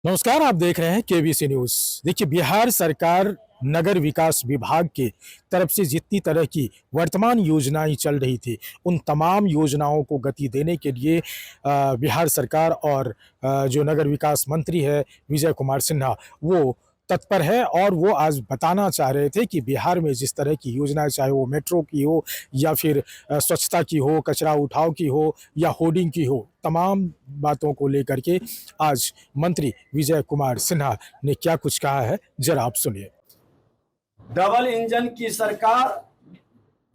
नमस्कार, आप देख रहे हैं केबीसी न्यूज़। देखिए, बिहार सरकार नगर विकास विभाग की तरफ से जितनी तरह की वर्तमान योजनाएँ चल रही थी, उन तमाम योजनाओं को गति देने के लिए बिहार सरकार और जो नगर विकास मंत्री है विजय कुमार सिन्हा, वो तत्पर है और वो आज बताना चाह रहे थे कि बिहार में जिस तरह की योजनाएँ, चाहे वो मेट्रो की हो या फिर स्वच्छता की हो, कचरा उठाव की हो या होर्डिंग की हो, तमाम बातों को लेकर के आज मंत्री विजय कुमार सिन्हा ने क्या कुछ कहा है, जरा आप सुनिए। डबल इंजन की सरकार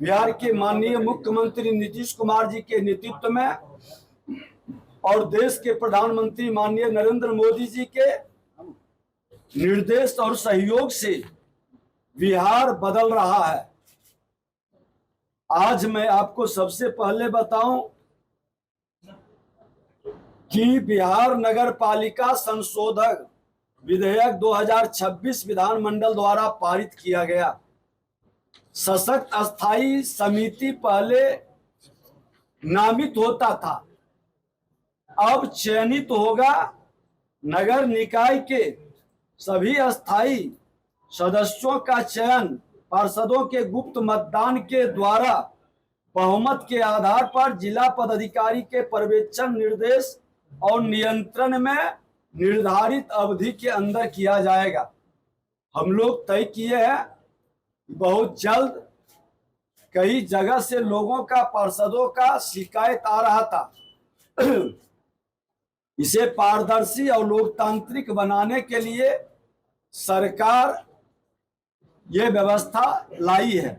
बिहार के माननीय मुख्यमंत्री नीतीश कुमार जी के नेतृत्व में और देश के प्रधानमंत्री माननीय नरेंद्र मोदी जी के निर्देश और सहयोग से बिहार बदल रहा है। आज मैं आपको सबसे पहले बताऊं कि बिहार नगर पालिका संशोधक विधेयक 2026 विधानमंडल द्वारा पारित किया गया। सशक्त अस्थायी समिति पहले नामित होता था, अब चयनित होगा। नगर निकाय के सभी अस्थायी सदस्यों का चयन पार्षदों के गुप्त मतदान के द्वारा बहुमत के आधार पर जिला पदाधिकारी के पर्यवेक्षण, निर्देश और नियंत्रण में निर्धारित अवधि के अंदर किया जाएगा। हम लोग तय किए हैं, बहुत जल्द कई जगह से लोगों का, पार्षदों का शिकायत आ रहा था। इसे पारदर्शी और लोकतांत्रिक बनाने के लिए सरकार ये व्यवस्था लाई है।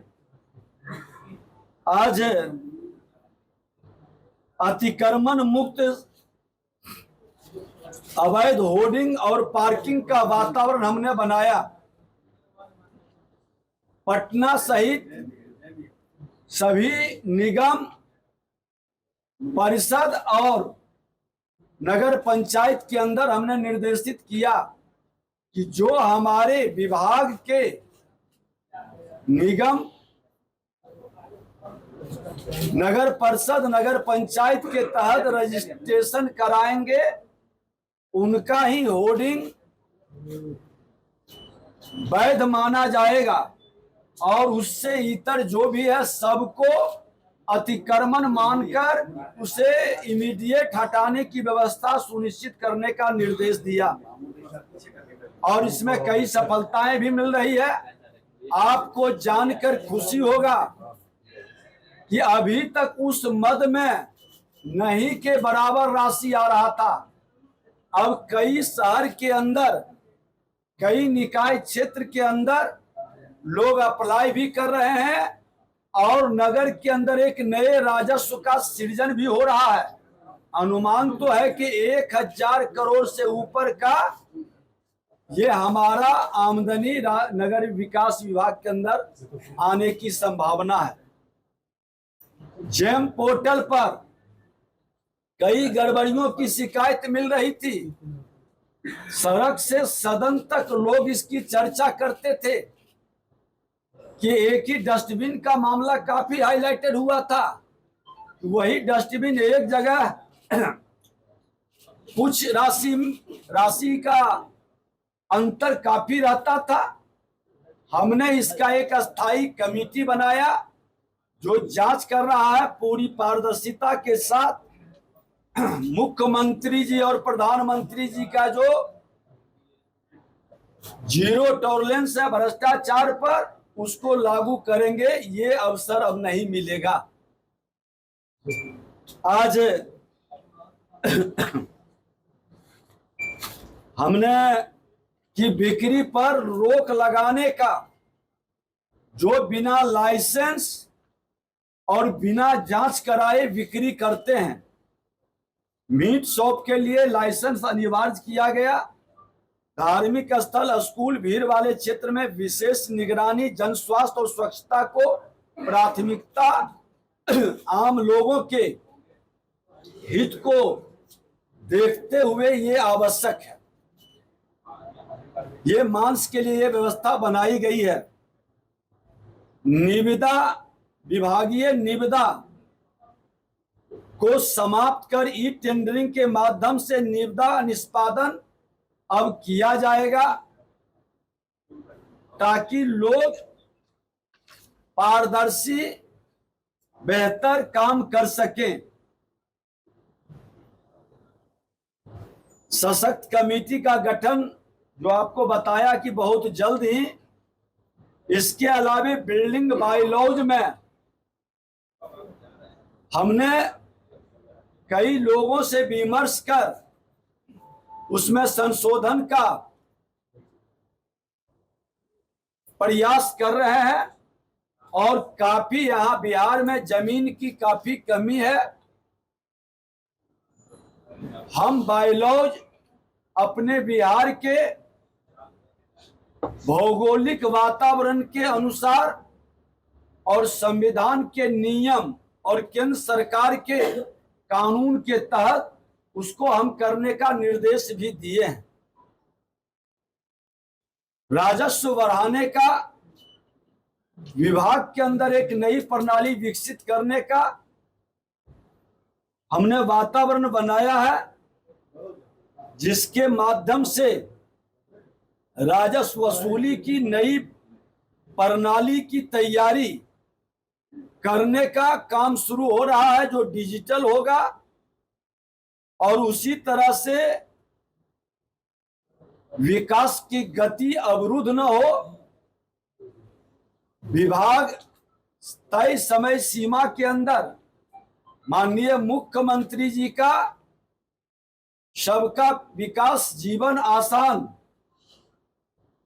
आज अतिक्रमण मुक्त, अवैध होर्डिंग और पार्किंग का वातावरण हमने बनाया। पटना सहित सभी निगम, परिषद और नगर पंचायत के अंदर हमने निर्देशित किया कि जो हमारे विभाग के निगम, नगर परिषद, नगर पंचायत के तहत रजिस्ट्रेशन कराएंगे, उनका ही होर्डिंग वैध माना जाएगा और उससे इतर जो भी है सबको अतिक्रमण मानकर उसे इमीडिएट हटाने की व्यवस्था सुनिश्चित करने का निर्देश दिया और इसमें कई सफलताएं भी मिल रही है। आपको जानकर खुशी होगा कि अभी तक उस मद में नहीं के बराबर राशि आ रहा था। अब कई शहर के अंदर, कई निकाय क्षेत्र के अंदर लोग अप्लाई भी कर रहे हैं और नगर के अंदर एक नए राजस्व का सृजन भी हो रहा है। अनुमान तो है कि 1000 करोड़ से ऊपर का ये हमारा आमदनी नगर विकास विभाग के अंदर आने की संभावना है। जेम पोर्टल पर कई गड़बड़ियों की शिकायत मिल रही थी। सड़क से सदन तक लोग इसकी चर्चा करते थे कि एक ही डस्टबिन का मामला काफी हाईलाइटेड हुआ था। वही डस्टबिन एक जगह कुछ राशि का अंतर काफी रहता था। हमने इसका एक अस्थाई कमेटी बनाया जो जांच कर रहा है पूरी पारदर्शिता के साथ। मुख्यमंत्री जी और प्रधानमंत्री जी का जो जीरो टॉलरेंस है भ्रष्टाचार पर, उसको लागू करेंगे। ये अवसर अब नहीं मिलेगा। आज हमने कि बिक्री पर रोक लगाने का, जो बिना लाइसेंस और बिना जांच कराए बिक्री करते हैं, मीट शॉप के लिए लाइसेंस अनिवार्य किया गया। धार्मिक स्थल, स्कूल, भीड़ वाले क्षेत्र में विशेष निगरानी, जन स्वास्थ्य और स्वच्छता को प्राथमिकता, आम लोगों के हित को देखते हुए ये आवश्यक है। ये मांस के लिए ये व्यवस्था बनाई गई है। निविदा, विभागीय निविदा को समाप्त कर ई टेंडरिंग के माध्यम से निविदा निष्पादन अब किया जाएगा ताकि लोग पारदर्शी बेहतर काम कर सकें। सशक्त कमेटी का गठन जो आपको बताया कि बहुत जल्द ही, इसके अलावा बिल्डिंग बायलॉज में हमने कई लोगों से विमर्श कर उसमें संशोधन का प्रयास कर रहे हैं और काफी यहाँ बिहार में जमीन की काफी कमी है। हम बायलॉज अपने बिहार के भौगोलिक वातावरण के अनुसार और संविधान के नियम और केंद्र सरकार के कानून के तहत उसको हम करने का निर्देश भी दिए हैं। राजस्व बढ़ाने का, विभाग के अंदर एक नई प्रणाली विकसित करने का हमने वातावरण बनाया है, जिसके माध्यम से राजस्व वसूली की नई प्रणाली की तैयारी करने का काम शुरू हो रहा है, जो डिजिटल होगा और उसी तरह से विकास की गति अवरुद्ध न हो। विभाग तय समय सीमा के अंदर माननीय मुख्यमंत्री जी का सबका विकास जीवन आसान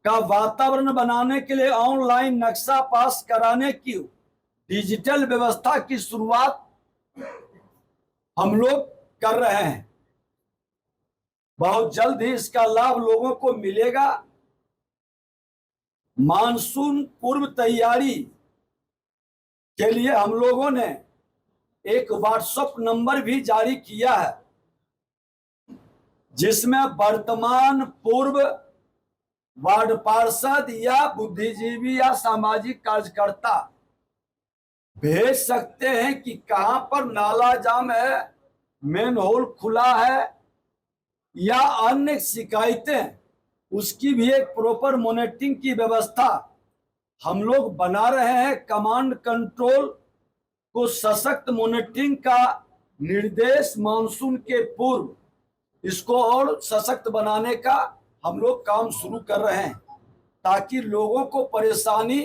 का वातावरण बनाने के लिए ऑनलाइन नक्शा पास कराने की डिजिटल व्यवस्था की शुरुआत हम लोग कर रहे हैं। बहुत जल्द ही इसका लाभ लोगों को मिलेगा। मानसून पूर्व तैयारी के लिए हम लोगों ने एक व्हाट्सएप नंबर भी जारी किया है, जिसमें वर्तमान पूर्व वार्ड पार्षद या बुद्धिजीवी या सामाजिक कार्यकर्ता भेज सकते हैं कि कहां पर नाला जाम है, मेन होल खुला है या अन्य शिकायतें, उसकी भी एक प्रॉपर मॉनिटरिंग की व्यवस्था हम लोग बना रहे हैं। कमांड कंट्रोल को सशक्त मॉनिटरिंग का निर्देश मानसून के पूर्व इसको और सशक्त बनाने का हम लोग काम शुरू कर रहे हैं, ताकि लोगों को परेशानी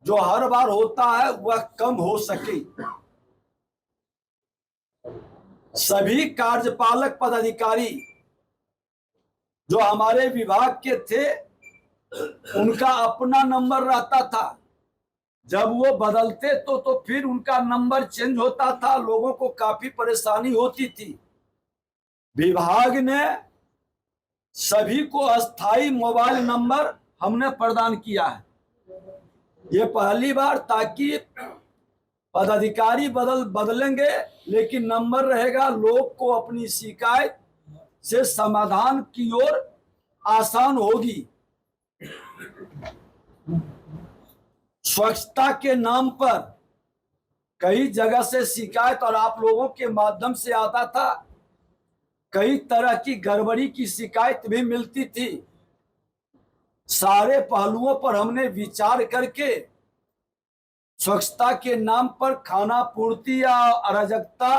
जो हर बार होता है वह कम हो सके। सभी कार्यपालक पदाधिकारी जो हमारे विभाग के थे, उनका अपना नंबर रहता था। जब वो बदलते तो फिर उनका नंबर चेंज होता था, लोगों को काफी परेशानी होती थी। विभाग ने सभी को अस्थाई मोबाइल नंबर हमने प्रदान किया है। ये पहली बार, ताकि पदाधिकारी बदलेंगे लेकिन नंबर रहेगा, लोग को अपनी शिकायत से समाधान की ओर आसान होगी। स्वच्छता के नाम पर कई जगह से शिकायत और आप लोगों के माध्यम से आता था, कई तरह की गड़बड़ी की शिकायत भी मिलती थी। सारे पहलुओं पर हमने विचार करके स्वच्छता के नाम पर खाना पूर्ति या अराजकता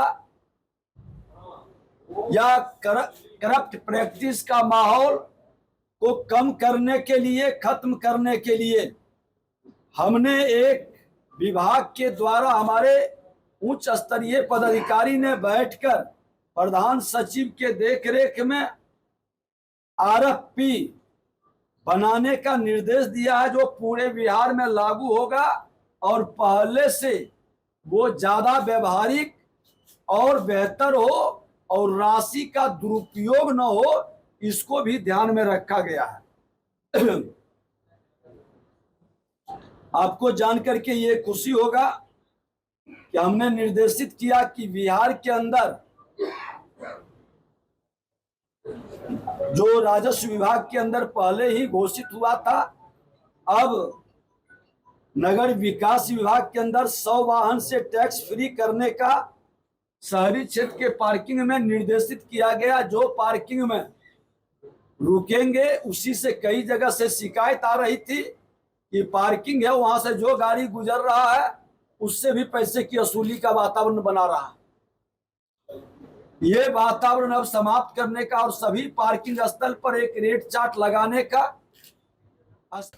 या करप्ट प्रैक्टिस का माहौल को कम करने के लिए, खत्म करने के लिए हमने एक विभाग के द्वारा हमारे उच्च स्तरीय पदाधिकारी ने बैठकर प्रधान सचिव के देखरेख में आरएफपी बनाने का निर्देश दिया है, जो पूरे बिहार में लागू होगा और पहले से वो ज्यादा व्यवहारिक और बेहतर हो और राशि का दुरुपयोग न हो, इसको भी ध्यान में रखा गया है। आपको जानकर के ये खुशी होगा कि हमने निर्देशित किया कि बिहार के अंदर जो राजस्व विभाग के अंदर पहले ही घोषित हुआ था, अब नगर विकास विभाग के अंदर 100 वाहन से टैक्स फ्री करने का शहरी क्षेत्र के पार्किंग में निर्देशित किया गया। जो पार्किंग में रुकेंगे। उसी से कई जगह से शिकायत आ रही थी कि पार्किंग है, वहां से जो गाड़ी गुजर रहा है उससे भी पैसे की वसूली का वातावरण बना रहा है। ये वातावरण अब समाप्त करने का और सभी पार्किंग स्थल पर एक रेट चार्ट लगाने का।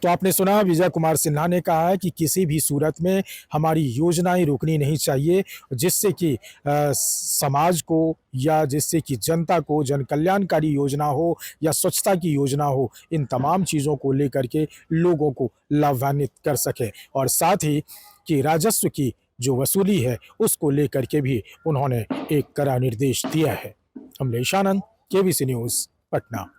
तो आपने सुना विजय कुमार सिन्हा ने कहा है कि किसी भी सूरत में हमारी योजनाएं रुकनी नहीं चाहिए, जिससे कि समाज को या जिससे कि जनता को जन कल्याणकारी योजना हो या स्वच्छता की योजना हो, इन तमाम चीज़ों को लेकर के लोगों को लाभान्वित कर सके। और साथ ही कि राजस्व की जो वसूली है उसको लेकर के भी उन्होंने एक कड़ा निर्देश दिया है। Amlesh Anand, KBC news, Patna.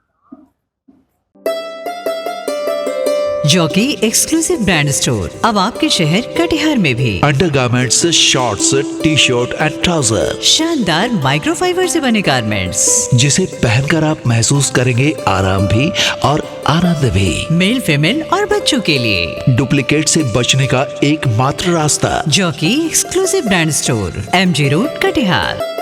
Jockey exclusive brand store अब आपके शहर कटिहार में भी। Undergarments, shorts, T shirt and trouser, शानदार माइक्रोफाइबर से बने गारमेंट्स जिसे पहनकर आप महसूस करेंगे आराम भी और आनंद भी। मेल, फीमेल और बच्चों के लिए डुप्लीकेट से बचने का एकमात्र रास्ता jockey exclusive brand store, MG road, Katihar.